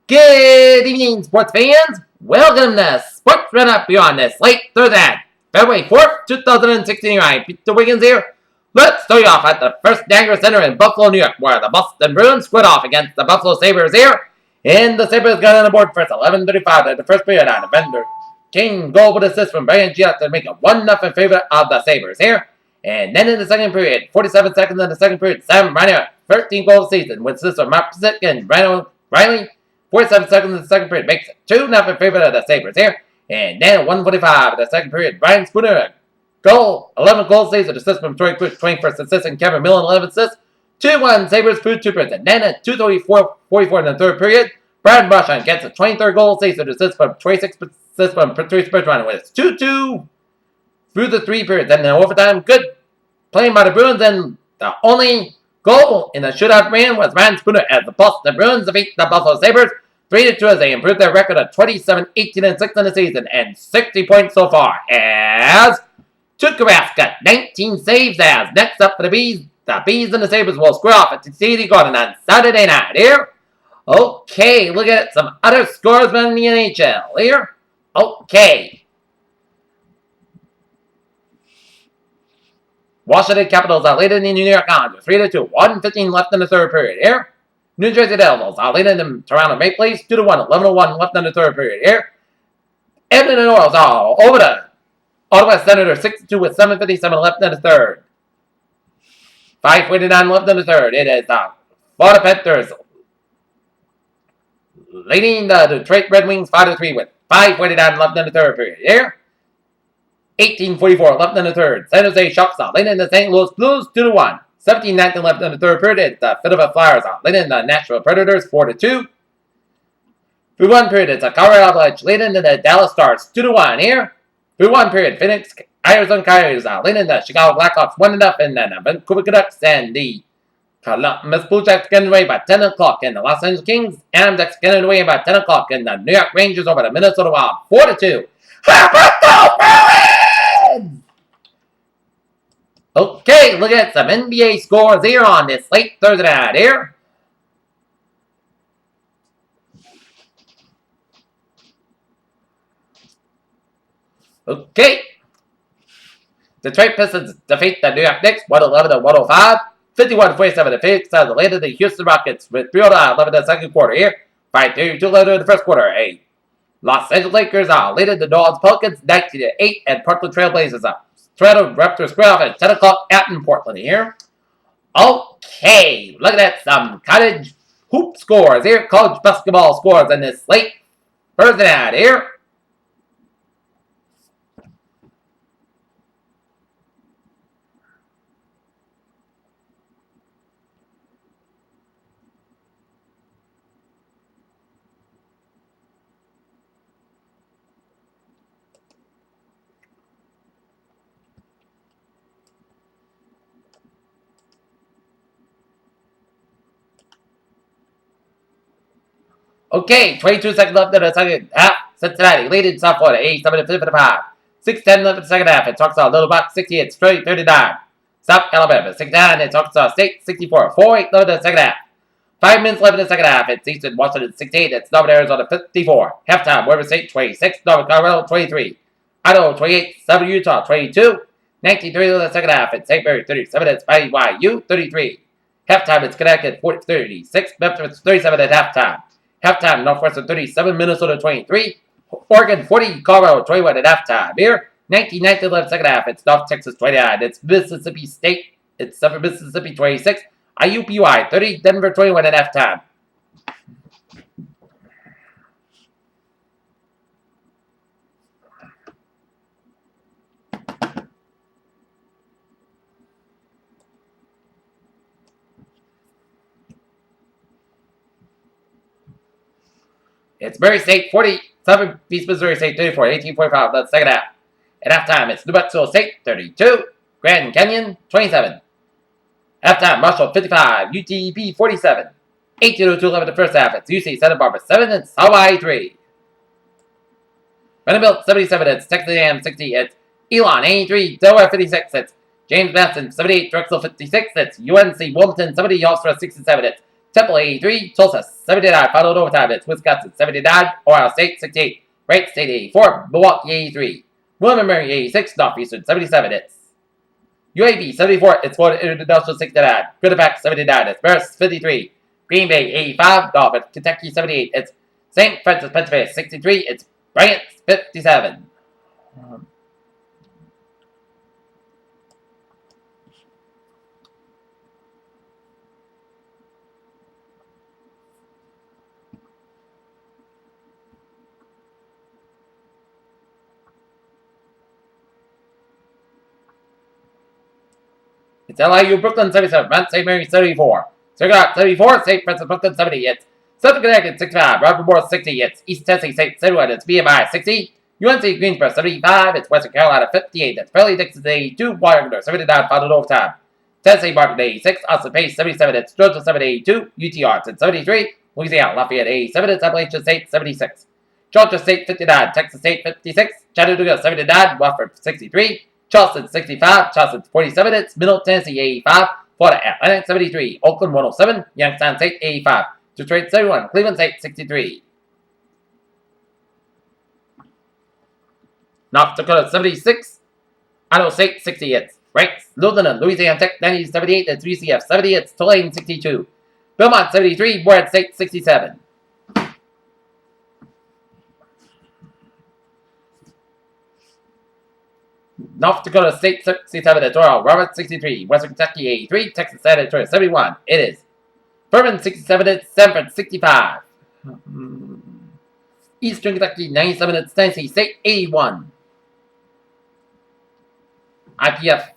Good evening, sports fans. Welcome to Sports Roundup Beyond this late Thursday, February 4th, 2016. Peter Wiggins here. Let's start off at the First Niagara Center in Buffalo, New York, where the Boston Bruins squared off against the Buffalo Sabres here. And the Sabres got on the board first, 11:35 at the first period on November. King goal with assist from Brian Giat to make a 1-0 favor of the Sabres here. And then in the second period, 47 seconds in the second period, Sam Reiner, 13 goal season with assists from Mark Psick and Brandon Riley. 47 seconds in the second period makes it 2-0 favor of the Sabres here. And then at 1:45 in the second period, Brian Spooner, goal, 11 goal saves, and assist from Troy Quick, 21st assist, and Kevin Millen, 11 assists. 2-1 Sabres through 2%. And then at 2:44 in the third period, Brad Marchand gets a 23rd goal saves, and assist from 26 assists from Patrice Bertrand. It's 2-2 through the three periods. And in overtime, good playing by the Bruins, and the only goal in the shootout win was Ryan Spooner as the Boston Bruins defeat the Buffalo Sabres 3-2 as they improved their record of 27-18-6 in the season and 60 points so far. As Tuukka got 19 saves. As next up for the Bees and the Sabres will square off at the City Garden on Saturday night here. Okay, look at some other scores from the NHL here. Okay. Washington Capitals are leading the New York Islanders 3-2, 1:15 left in the third period here. New Jersey Devils are leading the Toronto Maple Leafs 2-1, 11:01 left in the third period here. Edmonton Oilers are over the Ottawa Senators 6-2 with 7:57 left in the third. 5:49 left in the third. It is the Florida Panthers leading the Detroit Red Wings 5-3 with 5:49 left in the third period here. 18:44 left in the third. San Jose Sharks are leading the St. Louis Blues 2-1. 17:19 left in the third period. The Philadelphia Flyers are leading the Nashville Predators 4-2. Through one period, it's a Colorado Avalanche leading the Dallas Stars 2-1 here. Through one period, Phoenix Arizona Coyotes are leading the Chicago Blackhawks 1-0, and then the Vancouver Canucks and the Columbus Blue Jackets getting away by 10 o'clock, and the Los Angeles Kings and Ducks getting away by 10 o'clock, and the New York Rangers over the Minnesota Wild 4-2. Okay, look at some NBA scores here on this late Thursday night here. Okay. Detroit Pistons defeat the New York Knicks 111-105. 51-47 to Phoenix Suns later the Houston Rockets with 3:11 in the second quarter here. 5:32 later in the first quarter. Los Angeles Lakers are leading the New Orleans Pelicans 19-8, and Portland Trail Blazers are Toronto Raptors square off at 10 o'clock out in Portland here. Okay, looking at some college hoop scores here, college basketball scores in this late Thursday night here. Okay, 22 seconds left in the second half. Cincinnati leading South Florida 87-55. 6:10 left in the second half. It's Arkansas Little Rock 68, 39. South Alabama 69. It's Arkansas State 64. 4:08 left in the second half. 5 minutes left in the second half. It's Eastern Washington 68. It's Northern Arizona 54. Halftime, Weber State 26. Northern Colorado 23. Idaho 28. Southern Utah 22. 19:30 in the second half. It's St. Mary 37. It's BYU 33. Halftime, it's Connecticut 36. Memphis 37 at halftime. Halftime, Northwestern 37, Minnesota 23, Oregon 40, Colorado 21 at halftime. Here, 19-19 left second half. It's North Texas 29. It's Mississippi State. It's Southern Mississippi 26. IUPUI 30, Denver 21 at halftime. It's Murray State 40, Southern East Missouri State 34, 18:45 left second half. At halftime, it's New Mexico State 32, Grand Canyon 27. Halftime, Marshall 55, UTEP 47. 18:02 left in the first half. It's UC Santa Barbara 7 and Hawaii 3. Vanderbilt 77. It's Texas A&M 60. It's Elon 83, Delaware 56. It's James Madison 78, Drexel 56. It's UNC Wilmington 70, Ulster 67. It's Temple 83, Tulsa 79, followed overtime. It's Wisconsin 79, Ohio State 68, Wright State 84, Milwaukee 83, William Mary 86, Northeastern 77. It's UAB 74, it's Florida International 69, Quinnipiac 79, it's Bears 53, Green Bay 85, Dolphins Kentucky 78, it's St. Francis Pennsylvania 63, it's Bryant 57. It's LIU Brooklyn 77, Mount St. Mary's 74, Circuit 74, St. Francis Brooklyn 70, it's Southern Connecticut 65, Robert Morris 60, it's East Tennessee State 71, it's BMI 60, UNC Greensboro 75, it's Western Carolina 58, it's Fairleigh Dixon 82, Washington 79, followed overtime. Tennessee Martin 86, Austin Pace 77, it's Georgia 782, UT Arts 73, Louisiana Lafayette 87, it's Appalachian State 76, Georgia State 59, Texas State 56, Chattanooga 79, Wofford 63, Charleston 65, Charleston 47, it's Middle Tennessee 85, Florida Atlantic 73, Oakland 107, Youngstown State 85, Detroit 71, Cleveland State 63. North Dakota 76, Idaho State 60, it's Ranks, Lieutenant, Louisiana Tech 90 78, it's UCF 70, it's Tulane 62, Belmont 73, Morehead State 67. North Dakota State 67, it's Oral Roberts 63, Western Kentucky 83, Texas San Antonio 71, it is Furman 67, it's Sanford 65, Eastern Kentucky 97, it's Tennessee State 81, IPF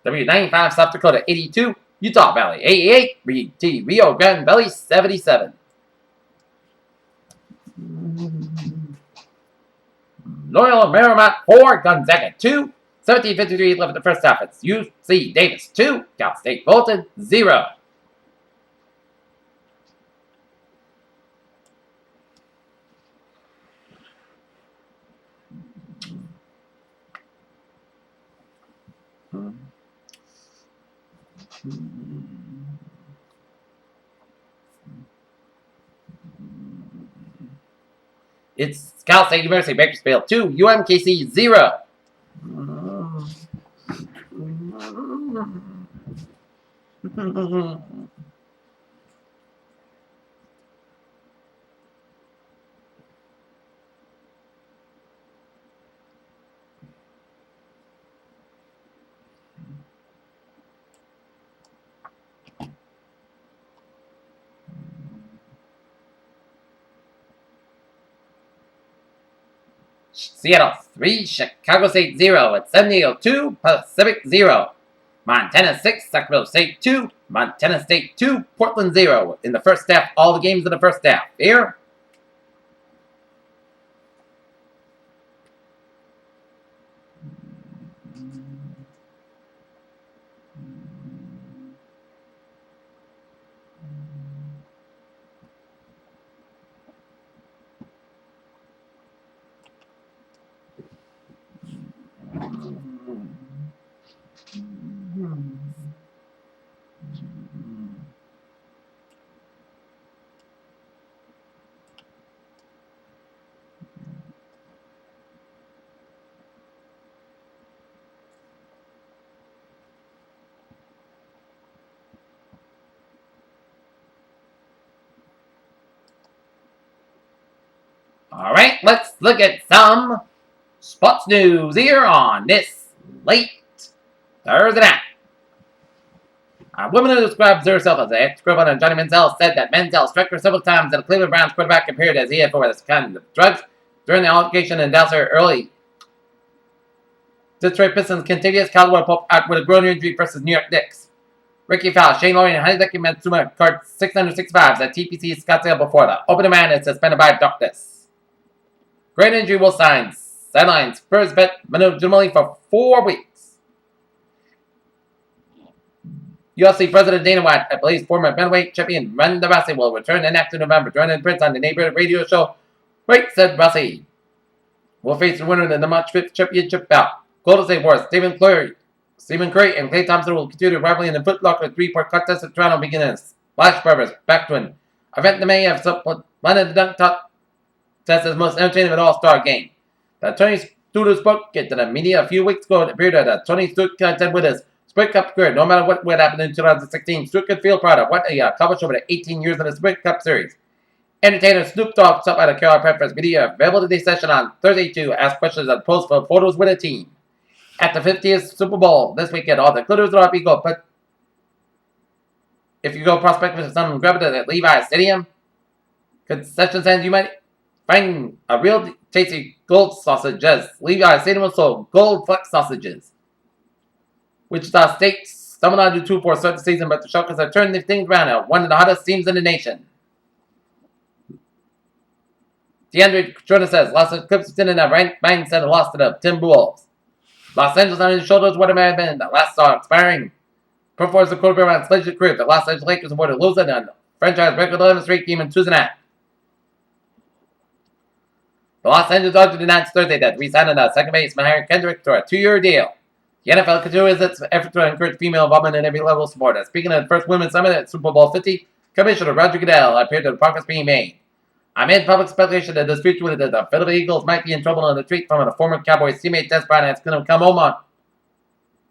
W95, South Dakota 82, Utah Valley 88, Rio Grande Valley 77. Loyola Marymount 4, Gonzaga 2, 17:53 left in the first half. It's UC Davis 2, Cal State Fulton 0. It's Cal State University Bakersfield 2, UMKC 0. Seattle 3, Chicago State 0. It's San Diego 2, Pacific 0. Montana 6, Sacramento State 2, Montana State 2, Portland 0. In the first half, all the games in the first half. Here. Alright, let's look at some sports news here on this late Thursday night. A woman who describes herself as an ex-girlfriend of Johnny Manziel said that Manziel struck her several times and the Cleveland Browns quarterback appeared as he had for this kind of drugs during the altercation in Dallas early. Detroit Pistons continues Caldwell Pope out with a groin injury versus New York Knicks. Ricky Fowler, Shane Lowry, and Hideki Matsuma card 665s at TPC Scottsdale before the opening man is suspended by doctors. Groin injury will sideline Spurs bet minimally for 4 weeks. UFC President Dana White believes former bantamweight champion Ronda Rousey will return in after November. Joining Prince on the neighborhood radio show, White said Rousey will face the winner in the March 5th championship bout. Golden State Warriors, Stephen Curry, and Klay Thompson will continue rivaling in the Foot Locker three-point contest at Toronto beginners. Flash Brothers, back to an event that may have landed the dunk test as most entertaining of an all-star game. The Tony Studio spoke to the media a few weeks ago. It appeared that Tony Stewart connected with his Sprint Cup career. No matter what would happen in 2016, Stewart could feel proud of what he accomplished over the 18 years in the Sprint Cup series. Entertainer Snoop Dogg stopped by the Carolina Panthers media availability session on Thursday to ask questions and post for photos with the team. At the 50th Super Bowl this weekend, all the glitters will be go. But if you go prospecting for some gravitas at Levi's Stadium, concession stands, you might find a real tasty gold sausage as Levi's Stadium will sold gold flex sausages. Wichita State stumbled on to 2-4 start the season, but the Sharks have turned things around at one of the hottest teams in the nation. DeAndre Jordan says, Los Angeles didn't in a ranked mindset and lost to the Timberwolves. Los Angeles on his shoulders would have been the last star expiring performance of quarterback around Sledge's career. The Los Angeles Lakers avoided losing on franchise record 11th straight game in Tuesday night. The Los Angeles Dodgers announced Thursday that re-signed a second baseman Harry Kendrick to a 2-year deal. The NFL continues its effort to encourage female involvement in every level of sport. Speaking at the first Women's Summit at Super Bowl 50, Commissioner Roger Goodell appeared to the progress being made. Amid public speculation that the future with the Philadelphia Eagles might be in trouble on the tweet from a former Cowboys teammate Des Bryant is going to come home on.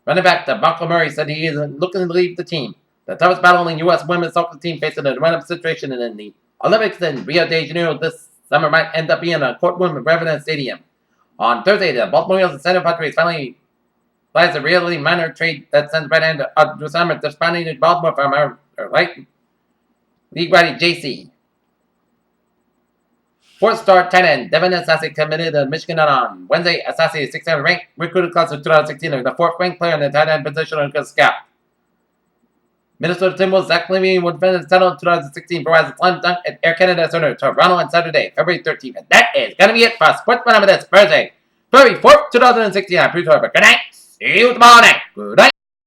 Running back to Marco Murray said he isn't looking to leave the team. The toughest battle in the U.S. women's soccer team facing a run-up situation in the Olympics in Rio de Janeiro this summer might end up being a courtroom at Revenant Stadium. On Thursday, the Baltimore Orioles and San Diego Padres finally finalized a really minor trade that sends right hand to summer, responding to Baltimore from our right league righty JC. Four-star tight end Devin Asasi committed to Michigan on Wednesday. Asasi is 6th ranked, recruited class of 2016, and the 4th-ranked player in the tight end position on the scout. Minnesota Timberwolves Zach Levine will defend the title in 2016 provides a slam dunk at Air Canada Center, Toronto on Saturday, February 13th. And that is going to be it for Sports Phenomenon this Thursday, February 4th, 2016. I'm Bruce Harper. Good night. See you tomorrow night. Good night.